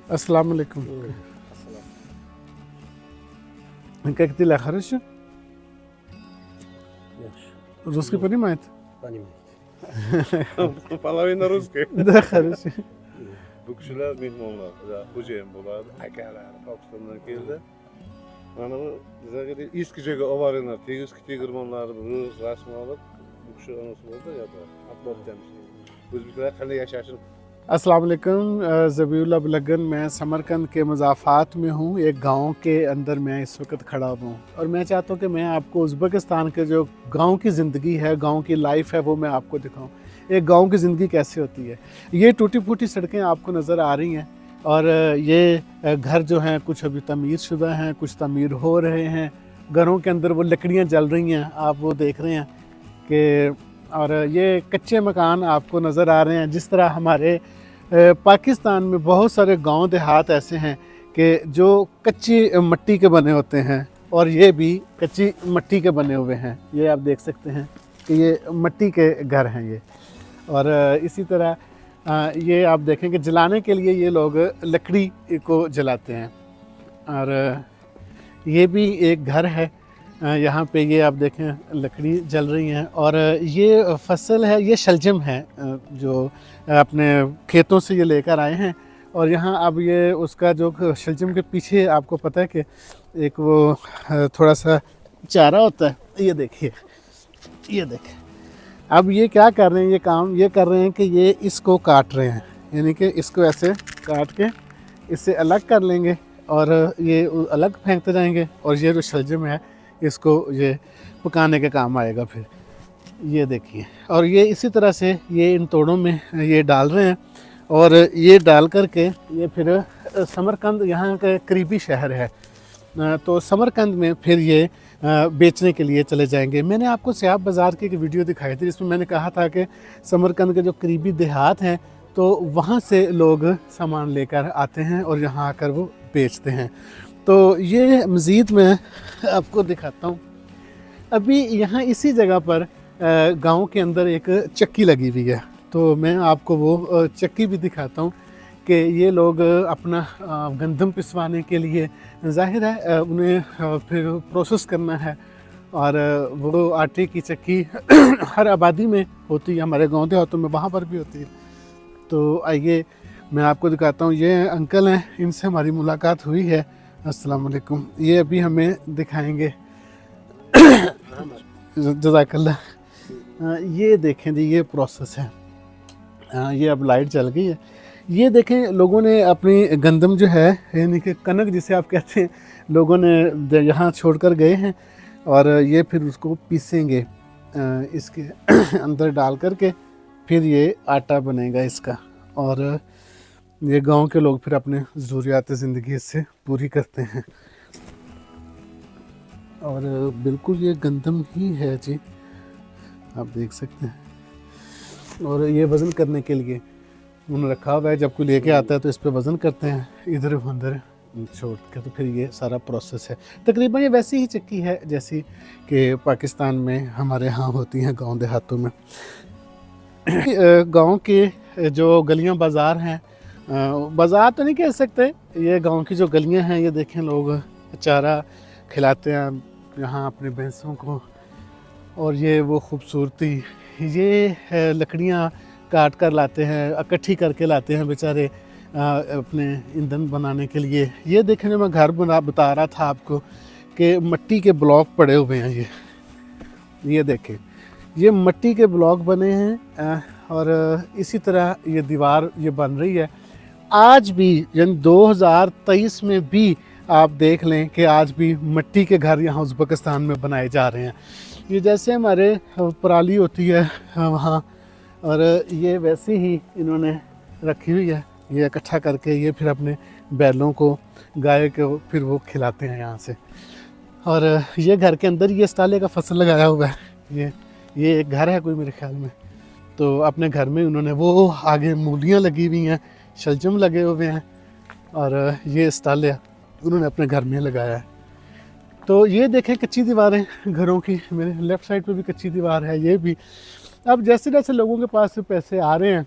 Assalamu alaikum. Как дела? Хорошо? Русский понимает? Половина русская. Да, хорошо. Bu kişiler mehmonlar, xo'jayin bo'ladi, akalar Pokistondan keldi. Mana bu bizga eski joyga olib boringlar, tegizki tegirmonlarni rus rasm olib, bu kishi onasi bo'ldi, yo'q, Abduldan. O'zbeklar qanday yashashini अस्सलाम वालेकुम, ज़बीउल्लाह बुलगन। मैं समरकंद के मज़ाफ़ात में हूँ, एक गांव के अंदर मैं इस वक्त खड़ा हूँ और मैं चाहता हूँ कि मैं आपको उज़्बेकिस्तान के जो गांव की ज़िंदगी है, गांव की लाइफ है, वो मैं आपको दिखाऊं। एक गांव की ज़िंदगी कैसे होती है। ये टूटी फूटी सड़कें आपको नज़र आ रही हैं और ये घर जो हैं कुछ अभी तमीर शुदा हैं, कुछ तमीर हो रहे हैं। घरों के अंदर वो लकड़ियाँ जल रही हैं, आप वो देख रहे हैं कि, और ये कच्चे मकान आपको नज़र आ रहे हैं। जिस तरह हमारे पाकिस्तान में बहुत सारे गांव देहात ऐसे हैं कि जो कच्ची मिट्टी के बने होते हैं और ये भी कच्ची मिट्टी के बने हुए हैं। ये आप देख सकते हैं कि ये मिट्टी के घर हैं ये। और इसी तरह ये आप देखें कि जलाने के लिए ये लोग लकड़ी को जलाते हैं। और ये भी एक घर है, यहाँ पे ये आप देखें लकड़ी जल रही हैं। और ये फसल है, ये शलजम है जो अपने खेतों से ये लेकर आए हैं। और यहाँ अब ये उसका जो शलजम के पीछे आपको पता है कि एक वो थोड़ा सा चारा होता है, ये देखिए, ये देखिए। अब ये क्या कर रहे हैं, ये काम ये कर रहे हैं कि ये इसको काट रहे हैं, यानी कि इसको ऐसे काट के इससे अलग कर लेंगे और ये अलग फेंकते जाएंगे। और ये जो शलजम है इसको ये पकाने के काम आएगा फिर, ये देखिए। और ये इसी तरह से ये इन तोड़ों में ये डाल रहे हैं और ये डाल करके ये फिर समरकंद यहाँ का करीबी शहर है, तो समरकंद में फिर ये बेचने के लिए चले जाएंगे। मैंने आपको सियाब बाज़ार की एक वीडियो दिखाई थी जिसमें मैंने कहा था कि समरकंद के जो करीबी देहात हैं तो वहाँ से लोग सामान लेकर आते हैं और यहाँ आकर वो बेचते हैं। तो ये मज़ीद मैं आपको दिखाता हूँ। अभी यहाँ इसी जगह पर गांव के अंदर एक चक्की लगी हुई है, तो मैं आपको वो चक्की भी दिखाता हूँ कि ये लोग अपना गंदम पिसवाने के लिए, जाहिर है उन्हें फिर प्रोसेस करना है। और वो आटे की चक्की हर आबादी में होती है, हमारे गांव देहातों में वहाँ पर भी होती है। तो आइए मैं आपको दिखाता हूँ। ये अंकल हैं, इनसे हमारी मुलाकात हुई है। अस्सलाम वालेकुम। ये अभी हमें दिखाएंगे। जज़ाकल्लाह। ये देखें जी, ये प्रोसेस है। ये अब लाइट जल गई है। ये देखें, लोगों ने अपनी गंदम जो है, यानी कि कनक जिसे आप कहते हैं, लोगों ने यहाँ छोड़कर गए हैं और ये फिर उसको पीसेंगे इसके अंदर डाल करके, फिर ये आटा बनेगा इसका। और ये गांव के लोग फिर अपने ज़रूरियात ज़िंदगी इससे पूरी करते हैं। और बिल्कुल ये गंदम ही है जी, आप देख सकते हैं। और ये वज़न करने के लिए उन्होंने रखा हुआ है, जब कोई लेके आता है तो इस पे वज़न करते हैं, इधर उधर छोड़ के, तो फिर ये सारा प्रोसेस है। तकरीबन ये वैसी ही चक्की है जैसी कि पाकिस्तान में हमारे यहाँ होती हैं गांव देहातों में। गांव के जो गलियां बाज़ार हैं, बाज़ार तो नहीं कह सकते, ये गांव की जो गलियां हैं, ये देखें लोग चारा खिलाते हैं यहाँ अपने भैंसों को। और ये वो खूबसूरती, ये लकड़ियाँ काट कर लाते हैं, इकट्ठी करके लाते हैं बेचारे अपने ईंधन बनाने के लिए। ये देखने में घर बता रहा था आपको कि मिट्टी के ब्लॉक पड़े हुए हैं। ये देखें, ये मिट्टी के ब्लॉक बने हैं और इसी तरह ये दीवार ये बन रही है आज भी, यानी 2023 में भी आप देख लें कि आज भी मिट्टी के घर यहाँ उज़्बेकिस्तान में बनाए जा रहे हैं। ये जैसे हमारे पराली होती है वहाँ, और ये वैसे ही इन्होंने रखी हुई है। ये इकट्ठा करके ये फिर अपने बैलों को, गाय को फिर वो खिलाते हैं यहाँ से। और ये घर के अंदर ये स्टाले का फसल लगाया हुआ है। ये एक घर है कोई मेरे ख्याल में, तो अपने घर में उन्होंने वो आगे मूलियाँ लगी हुई हैं, शलजम लगे हुए हैं, और ये स्टाले उन्होंने अपने घर में लगाया है। तो ये देखें कच्ची दीवारें घरों की, मेरे लेफ़्ट साइड पे भी कच्ची दीवार है। ये भी अब जैसे जैसे लोगों के पास पैसे आ रहे हैं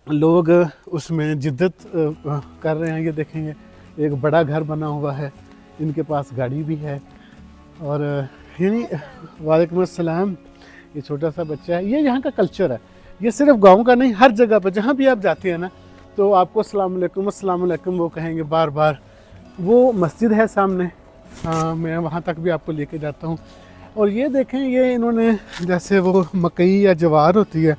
लोग उसमें जिद्दत कर रहे हैं। ये देखेंगे एक बड़ा घर बना हुआ है, इनके पास गाड़ी भी है। और यानी वालेकुम अस्सलाम, ये छोटा सा बच्चा है। ये यहाँ का कल्चर है, ये सिर्फ गांव का नहीं, हर जगह पर जहाँ भी आप जाते हैं ना तो आपको अस्सलाम वालेकुम वो कहेंगे बार बार। वो मस्जिद है सामने, मैं वहाँ तक भी आपको लेके जाता हूँ। और ये देखें, ये इन्होंने जैसे वो मकई या जवार होती है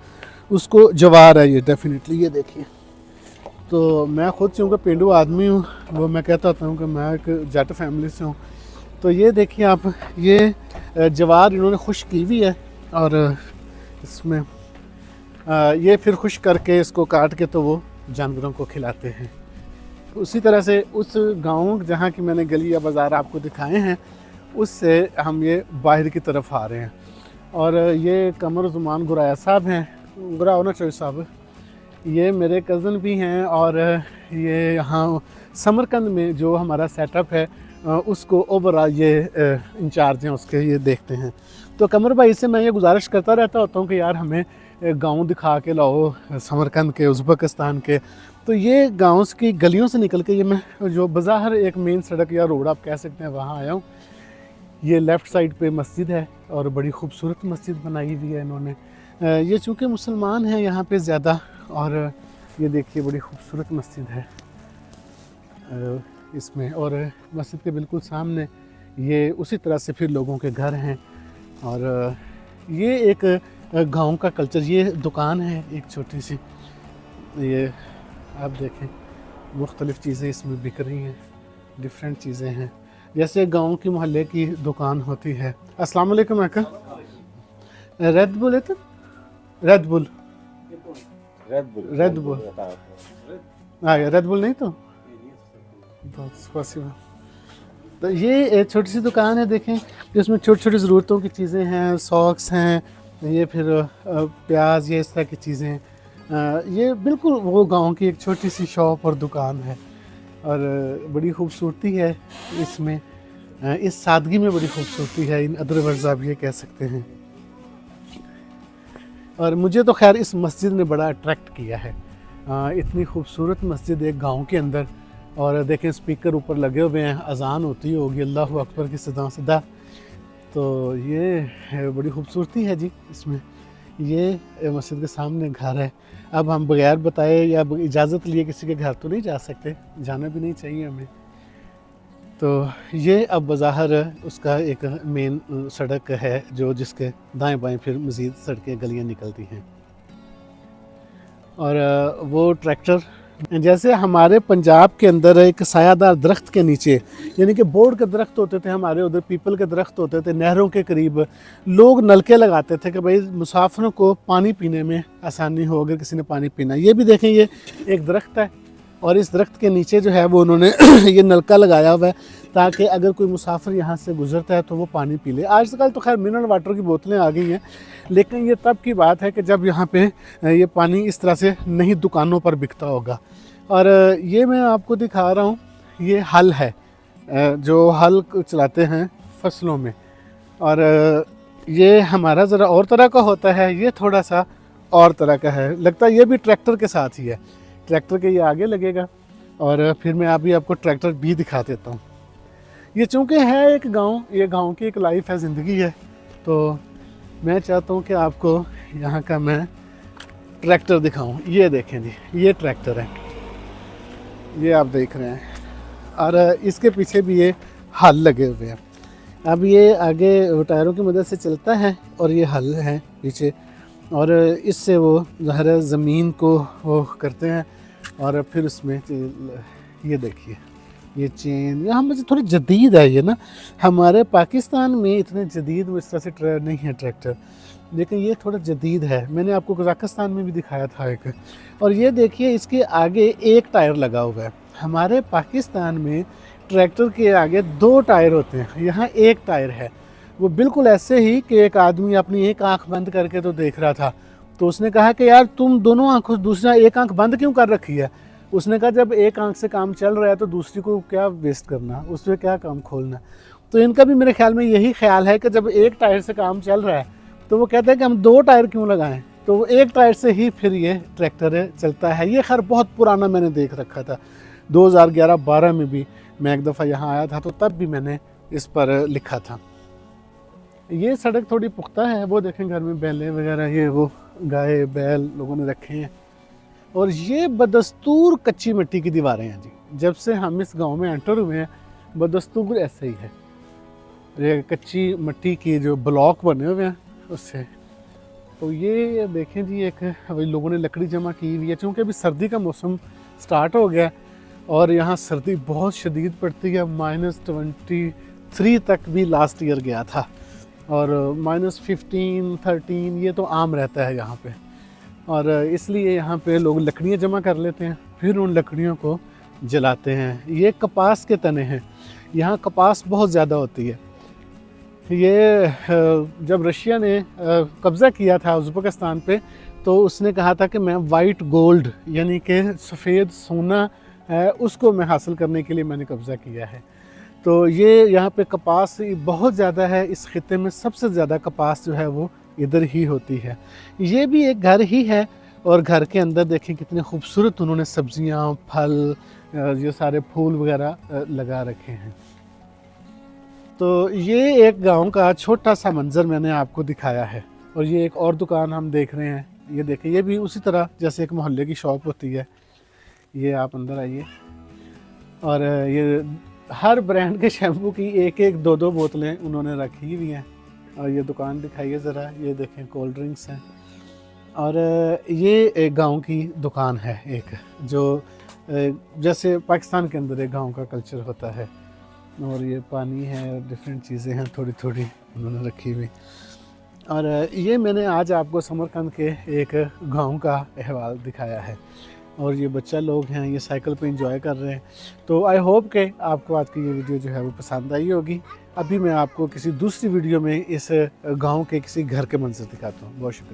उसको, जवार है ये डेफिनेटली, ये देखिए। तो मैं खुद चूँकि पेंडू आदमी हूँ, वो मैं कहता होता हूँ कि मैं एक जट फैमिली से हूँ। तो ये देखिए आप, ये जवार इन्होंने खुश की हुई है और इसमें ये फिर खुश करके इसको काट के तो वो जानवरों को खिलाते हैं। उसी तरह से उस गांव जहाँ की मैंने गली या बाज़ार आपको दिखाए हैं, उससे हम ये बाहर की तरफ आ रहे हैं। और ये कमर ज़ुमान गुराया साहब हैं, गुरा होना चाहिए साहब, ये मेरे कज़न भी हैं। और ये यहाँ समरकंद में जो हमारा सेटअप है उसको ओवरऑल ये इंचार्ज हैं उसके, ये देखते हैं। तो कमर भाई से मैं ये गुजारिश करता रहता होता हूँ कि यार हमें गांव दिखा के लाओ समरकंद के, उज़्बेकिस्तान के। तो ये गांव की गलियों से निकल के ये मैं जो बाज़ार एक मेन सड़क या रोड आप कह सकते हैं वहाँ आया हूँ। ये लेफ़्ट साइड पे मस्जिद है और बड़ी खूबसूरत मस्जिद बनाई हुई है इन्होंने। ये चूँकि मुसलमान हैं यहाँ पे ज़्यादा, और ये देखिए बड़ी खूबसूरत मस्जिद है इसमें। और मस्जिद के बिल्कुल सामने ये उसी तरह से फिर लोगों के घर हैं। और ये एक गांव का कल्चर, ये दुकान है एक छोटी सी, ये आप देखें मुख्तलिफ़ चीज़ें इसमें बिक रही हैं, डिफरेंट चीज़ें हैं जैसे गांव की मोहल्ले की दुकान होती है। अस्सलाम वालेकुम अंकल, रेड बुल है तो रेड बुल रेड बुल नहीं तो पॉसिबल। तो ये छोटी सी दुकान है, देखें इसमें छोटी छोटी ज़रूरतों की चीज़ें हैं, सॉक्स हैं, ये फिर प्याज, ये इस तरह की चीज़ें। ये बिल्कुल वो गांव की एक छोटी सी शॉप और दुकान है। और बड़ी खूबसूरती है इसमें, इस सादगी में बड़ी खूबसूरती है, इन अदर वर्ड्स आप ये कह सकते हैं। और मुझे तो खैर इस मस्जिद ने बड़ा अट्रैक्ट किया है, इतनी खूबसूरत मस्जिद एक गांव के अंदर। और देखें स्पीकर ऊपर लगे हुए हैं, अजान होती होगी अल्लाहु अकबर की सदा। तो ये बड़ी खूबसूरती है जी इसमें। ये मस्जिद के सामने घर है। अब हम बगैर बताए या इजाज़त लिए किसी के घर तो नहीं जा सकते, जाना भी नहीं चाहिए हमें। तो ये अब बज़ाहिर उसका एक मेन सड़क है जो जिसके दाएं बाएं फिर मज़ीद सड़कें गलियां निकलती हैं। और वो ट्रैक्टर, जैसे हमारे पंजाब के अंदर एक सायादार दरख्त के नीचे, यानी कि बोर्ड के दरख्त होते थे, हमारे उधर पीपल के दरख्त होते थे, नहरों के करीब लोग नलके लगाते थे कि भाई मुसाफिरों को पानी पीने में आसानी हो अगर किसी ने पानी पीना। ये भी देखें ये एक दरख्त है और इस दरख्त के नीचे जो है वो उन्होंने ये नलका लगाया हुआ है ताकि अगर कोई मुसाफिर यहाँ से गुजरता है तो वो पानी पी ले। आजकल तो खैर मिनरल वाटर की बोतलें आ गई हैं, लेकिन ये तब की बात है कि जब यहाँ पे ये पानी इस तरह से नहीं दुकानों पर बिकता होगा। और ये मैं आपको दिखा रहा हूँ, ये हल है जो हल चलाते हैं फसलों में। और ये हमारा ज़रा और तरह का होता है, ये थोड़ा सा और तरह का है, लगता है ये भी ट्रैक्टर के साथ ही है। ट्रैक्टर के ये आगे लगेगा और फिर मैं अभी आपको ट्रैक्टर भी दिखा देता हूँ। ये चूँकि है एक गांव, ये गांव की एक लाइफ है, ज़िंदगी है, तो मैं चाहता हूँ कि आपको यहाँ का मैं ट्रैक्टर दिखाऊँ। ये देखें जी, ये ट्रैक्टर है, ये आप देख रहे हैं, और इसके पीछे भी ये हल लगे हुए हैं। अब ये आगे टायरों की मदद से चलता है और ये हल है पीछे, और इससे वो ज़ाहिर ज़मीन को वो करते हैं। और फिर उसमें ये देखिए ये चेन, यहाँ मुझे थोड़ी जदीद है ये ना, हमारे पाकिस्तान में इतने जदीद इस तरह से नहीं है ट्रैक्टर, लेकिन ये थोड़ा जदीद है। मैंने आपको कज़ाकिस्तान में भी दिखाया था एक। और ये देखिए इसके आगे एक टायर लगा हुआ है। हमारे पाकिस्तान में ट्रैक्टर के आगे 2 टायर होते हैं, यहाँ एक टायर है। वो बिल्कुल ऐसे ही कि एक आदमी अपनी एक आंख बंद करके तो देख रहा था, तो उसने कहा कि यार तुम दोनों आंखों, दूसरा एक आंख बंद क्यों कर रखी है। उसने कहा जब एक आंख से काम चल रहा है तो दूसरी को क्या वेस्ट करना, उसमें क्या काम खोलना। तो इनका भी मेरे ख्याल में यही ख्याल है कि जब एक टायर से काम चल रहा है तो वो कहते हैं कि हम 2 टायर क्यों लगाएं, तो एक टायर से ही फिर ये ट्रैक्टर चलता है। ये खैर बहुत पुराना मैंने देख रखा था, 2011-12 में भी मैं एक दफ़ा यहाँ आया था तो तब भी मैंने इस पर लिखा था। ये सड़क थोड़ी पुख्ता है, वो देखें घर में बैलें वगैरह, ये वो गाय बैल लोगों ने रखे हैं। और ये बदस्तूर कच्ची मिट्टी की दीवारें हैं जी। जब से हम इस गांव में एंटर हुए हैं बदस्तूर ऐसे ही है, ये कच्ची मिट्टी की जो ब्लॉक बने हुए हैं उससे। तो ये देखें जी, एक अभी लोगों ने लकड़ी जमा की हुई है, क्योंकि अभी सर्दी का मौसम स्टार्ट हो गया और यहाँ सर्दी बहुत शदीद पड़ती है। -23 तक भी लास्ट ईयर गया था और -15, 13 ये तो आम रहता है यहाँ पे। और इसलिए यहाँ पे लोग लकड़ियाँ जमा कर लेते हैं, फिर उन लकड़ियों को जलाते हैं। ये कपास के तने हैं, यहाँ कपास बहुत ज़्यादा होती है। ये जब रशिया ने कब्ज़ा किया था उज़्बेकिस्तान पे, तो उसने कहा था कि मैं वाइट गोल्ड यानी कि सफ़ेद सोना है उसको मैं हासिल करने के लिए मैंने कब्ज़ा किया है। तो ये यहाँ पे कपास बहुत ज़्यादा है, इस खित्ते में सबसे ज़्यादा कपास जो है वो इधर ही होती है। ये भी एक घर ही है और घर के अंदर देखें कितने खूबसूरत उन्होंने सब्जियाँ, फल, ये सारे फूल वगैरह लगा रखे हैं। तो ये एक गांव का छोटा सा मंजर मैंने आपको दिखाया है। और ये एक और दुकान हम देख रहे हैं, ये देखें, ये भी उसी तरह जैसे एक मोहल्ले की शॉप होती है। ये आप अंदर आइए और ये हर ब्रांड के शैम्पू की एक एक दो दो बोतलें उन्होंने रखी हुई हैं। और ये दुकान दिखाइए ज़रा, ये देखें कोल्ड ड्रिंक्स हैं। और ये एक गांव की दुकान है एक, जो जैसे पाकिस्तान के अंदर एक गांव का कल्चर होता है। और ये पानी है, डिफरेंट चीज़ें हैं थोड़ी थोड़ी उन्होंने रखी हुई। और ये मैंने आज आपको समरकंद के एक गांव का अहवाल दिखाया है। और ये बच्चा लोग हैं, ये साइकिल पे एंजॉय कर रहे हैं। तो आई होप कि आपको आज की ये वीडियो जो है वो पसंद आई होगी। अभी मैं आपको किसी दूसरी वीडियो में इस गांव के किसी घर के मंजर दिखाता हूँ। बहुत शुक्रिया।